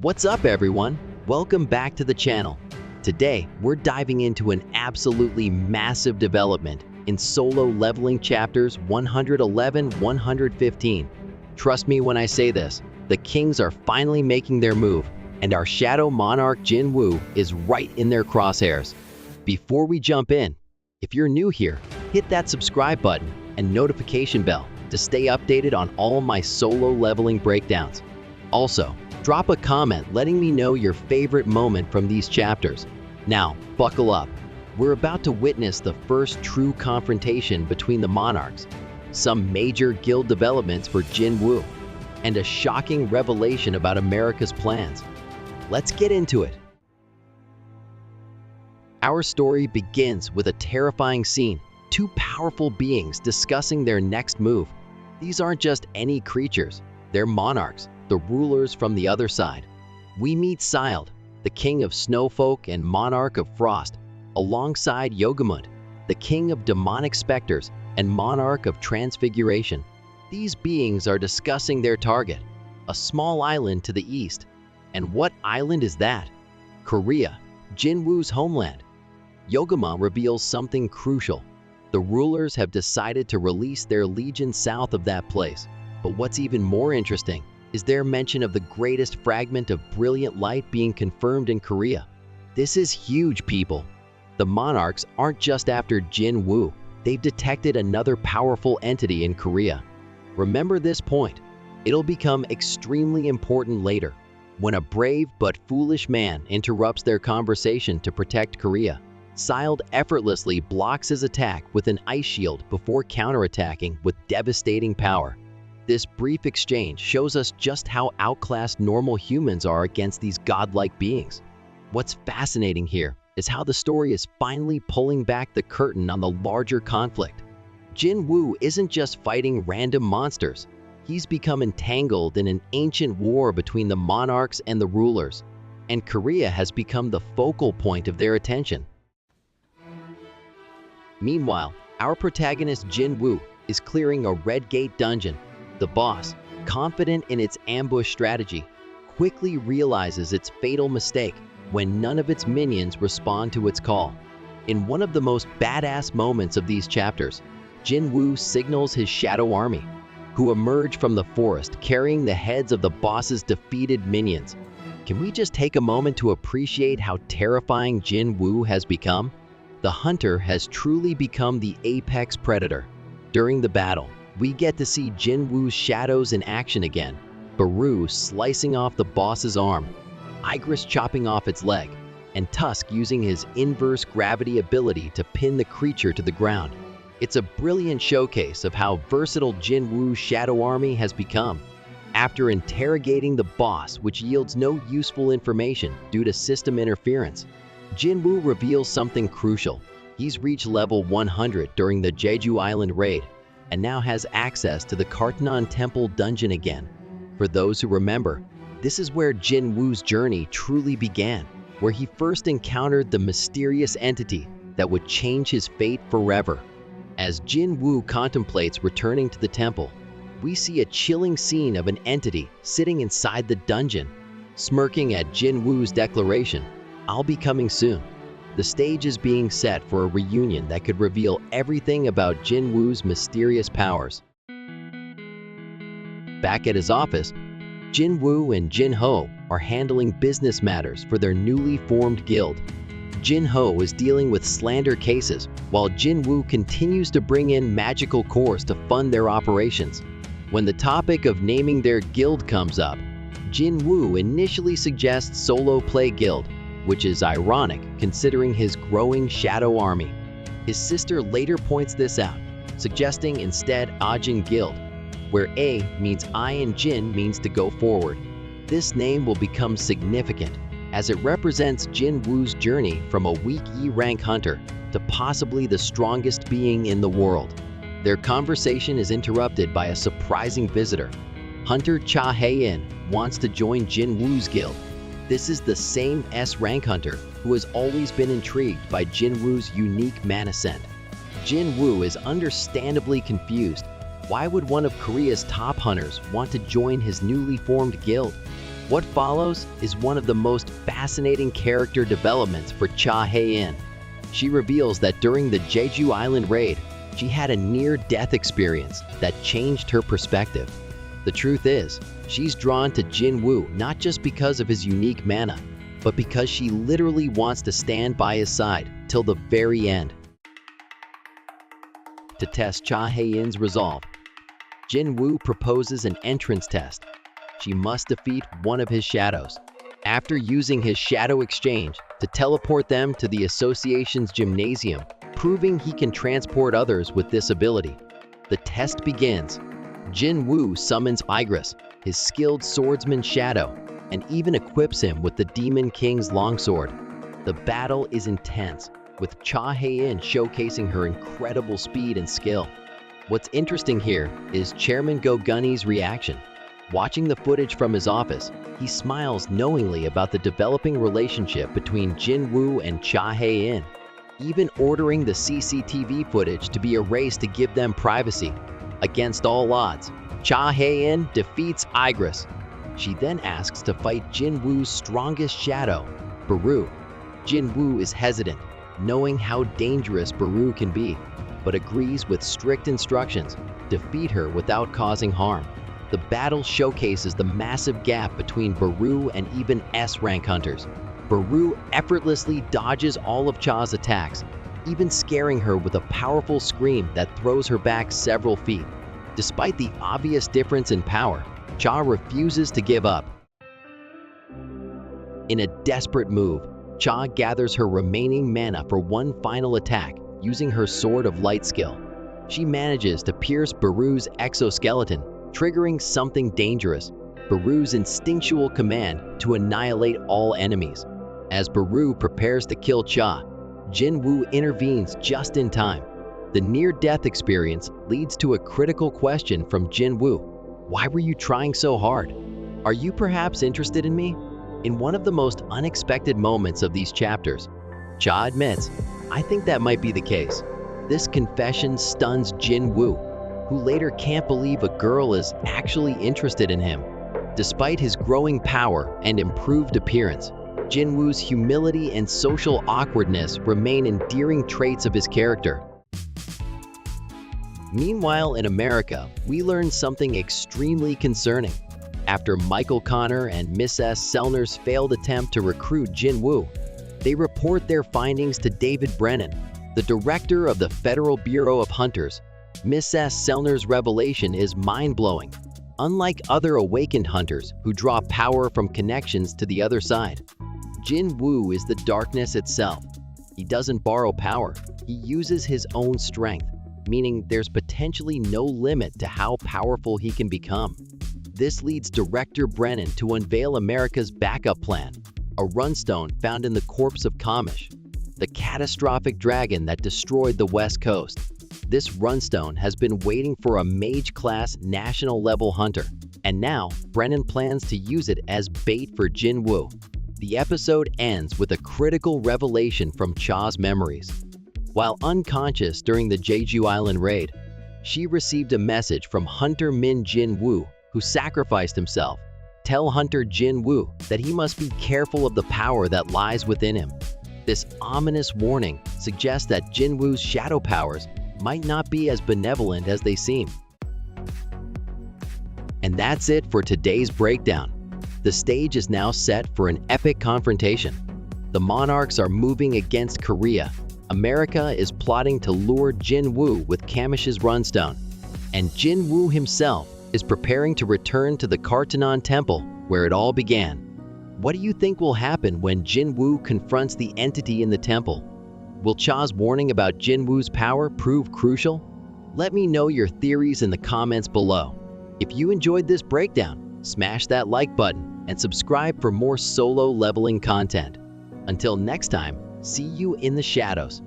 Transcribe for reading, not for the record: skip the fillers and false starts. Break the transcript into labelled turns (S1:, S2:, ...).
S1: What's up, everyone? Welcome back to the channel. Today, we're diving into an absolutely massive development in solo leveling chapters 111-115. Trust me when I say this, the kings are finally making their move, and our shadow monarch Jin-Woo is right in their crosshairs. Before we jump in, if you're new here, hit that subscribe button and notification bell to stay updated on all my solo leveling breakdowns. Also, drop a comment letting me know your favorite moment from these chapters. Now, buckle up. We're about to witness the first true confrontation between the monarchs, some major guild developments for Jin-Woo, and a shocking revelation about America's plans. Let's get into it. Our story begins with a terrifying scene, two powerful beings discussing their next move. These aren't just any creatures, they're monarchs, the rulers from the other side. We meet Sild, the king of snowfolk and monarch of frost, alongside Yogamund, the king of demonic specters and monarch of transfiguration. These beings are discussing their target, a small island to the east. And what island is that? Korea, Jin-Woo's homeland. Yogamund reveals something crucial. The rulers have decided to release their legion south of that place. But what's even more interesting is their mention of the greatest fragment of brilliant light being confirmed in Korea. This is huge, people. The monarchs aren't just after Jin-Woo, they've detected another powerful entity in Korea. Remember this point. It'll become extremely important later, when a brave but foolish man interrupts their conversation to protect Korea. Sild effortlessly blocks his attack with an ice shield before counterattacking with devastating power. This brief exchange shows us just how outclassed normal humans are against these godlike beings. What's fascinating here is how the story is finally pulling back the curtain on the larger conflict. Jin-Woo isn't just fighting random monsters. He's become entangled in an ancient war between the monarchs and the rulers, and Korea has become the focal point of their attention. Meanwhile, our protagonist Jin-Woo is clearing a Red Gate dungeon. The boss, confident in its ambush strategy, quickly realizes its fatal mistake when none of its minions respond to its call. In one of the most badass moments of these chapters, Jin-Woo signals his shadow army, who emerge from the forest carrying the heads of the boss's defeated minions. Can we just take a moment to appreciate how terrifying Jin-Woo has become? The hunter has truly become the apex predator. During the battle, we get to see Jin-Woo's shadows in action again. Beru slicing off the boss's arm, Igris chopping off its leg, and Tusk using his inverse gravity ability to pin the creature to the ground. It's a brilliant showcase of how versatile Jin-Woo's shadow army has become. After interrogating the boss, which yields no useful information due to system interference, Jin-Woo reveals something crucial. He's reached level 100 during the Jeju Island raid, and now has access to the Cartenon Temple dungeon again. For those who remember, this is where Jin-Woo's journey truly began, where he first encountered the mysterious entity that would change his fate forever. As Jin-Woo contemplates returning to the temple, we see a chilling scene of an entity sitting inside the dungeon, smirking at Jin-Woo's declaration, "I'll be coming soon." The stage is being set for a reunion that could reveal everything about Jin-Woo's mysterious powers. Back at his office, Jin-Woo and Jin-Ho are handling business matters for their newly formed guild. Jin-Ho is dealing with slander cases, while Jin-Woo continues to bring in magical cores to fund their operations. When the topic of naming their guild comes up, Jin-Woo initially suggests Solo Play Guild, which is ironic considering his growing shadow army. His sister later points this out, suggesting instead Ahjin Guild, where A means I and Jin means to go forward. This name will become significant, as it represents Jin-Woo's journey from a weak E-rank hunter to possibly the strongest being in the world. Their conversation is interrupted by a surprising visitor. Hunter Cha Hae-In wants to join Jin-Woo's guild. This is the same S-rank hunter who has always been intrigued by Jin-Woo's unique mana scent. Jin-Woo is understandably confused. Why would one of Korea's top hunters want to join his newly formed guild? What follows is one of the most fascinating character developments for Cha Hae-In. She reveals that during the Jeju Island raid, she had a near-death experience that changed her perspective. The truth is, she's drawn to Jin-Woo not just because of his unique mana, but because she literally wants to stand by his side till the very end. To test Cha Hae-In's resolve, Jin-Woo proposes an entrance test. She must defeat one of his shadows. After using his shadow exchange to teleport them to the association's gymnasium, proving he can transport others with this ability. The test begins. Jin-Woo summons Igris, his skilled swordsman shadow, and even equips him with the Demon King's longsword. The battle is intense, with Cha Hae-In showcasing her incredible speed and skill. What's interesting here is Chairman Go-Gunny's reaction. Watching the footage from his office, he smiles knowingly about the developing relationship between Jin-Woo and Cha Hae-In, even ordering the CCTV footage to be erased to give them privacy. Against all odds, Cha Hae-In defeats Igris. She then asks to fight Jin-Woo's strongest shadow, Beru. Jin-Woo is hesitant, knowing how dangerous Beru can be, but agrees with strict instructions: defeat her without causing harm. The battle showcases the massive gap between Beru and even S-rank hunters. Beru effortlessly dodges all of Cha's attacks, even scaring her with a powerful scream that throws her back several feet. Despite the obvious difference in power, Cha refuses to give up. In a desperate move, Cha gathers her remaining mana for one final attack using her Sword of Light skill. She manages to pierce Beru's exoskeleton, triggering something dangerous: Beru's instinctual command to annihilate all enemies. As Beru prepares to kill Cha, Jin-Woo intervenes just in time. The near-death experience leads to a critical question from Jin-Woo. Why were you trying so hard? Are you perhaps interested in me? In one of the most unexpected moments of these chapters, Cha admits, I think that might be the case. This confession stuns Jin-Woo, who later can't believe a girl is actually interested in him. Despite his growing power and improved appearance, Jin-Woo's humility and social awkwardness remain endearing traits of his character. Meanwhile, in America, we learn something extremely concerning. After Michael Connor and Miss S. Sellner's failed attempt to recruit Jin-Woo, they report their findings to David Brennan, the director of the Federal Bureau of Hunters. Miss S. Sellner's revelation is mind-blowing. Unlike other awakened hunters who draw power from connections to the other side, Jin-Woo is the darkness itself. He doesn't borrow power, he uses his own strength, meaning there's potentially no limit to how powerful he can become. This leads Director Brennan to unveil America's backup plan, a runestone found in the corpse of Kamish, the catastrophic dragon that destroyed the West Coast. This runestone has been waiting for a mage-class national-level hunter, and now Brennan plans to use it as bait for Jin-Woo. The episode ends with a critical revelation from Cha's memories. While unconscious during the Jeju Island raid, she received a message from Hunter Min Jin-Woo, who sacrificed himself. Tell Hunter Jin-Woo that he must be careful of the power that lies within him. This ominous warning suggests that Jin-Woo's shadow powers might not be as benevolent as they seem. And that's it for today's breakdown. The stage is now set for an epic confrontation. The Monarchs are moving against Korea. America is plotting to lure Jin-Woo with Kamish's runestone. And Jin-Woo himself is preparing to return to the Cartenon Temple, where it all began. What do you think will happen when Jin-Woo confronts the entity in the temple? Will Cha's warning about Jin-Woo's power prove crucial? Let me know your theories in the comments below. If you enjoyed this breakdown, smash that like button and subscribe for more solo leveling content. Until next time, see you in the shadows.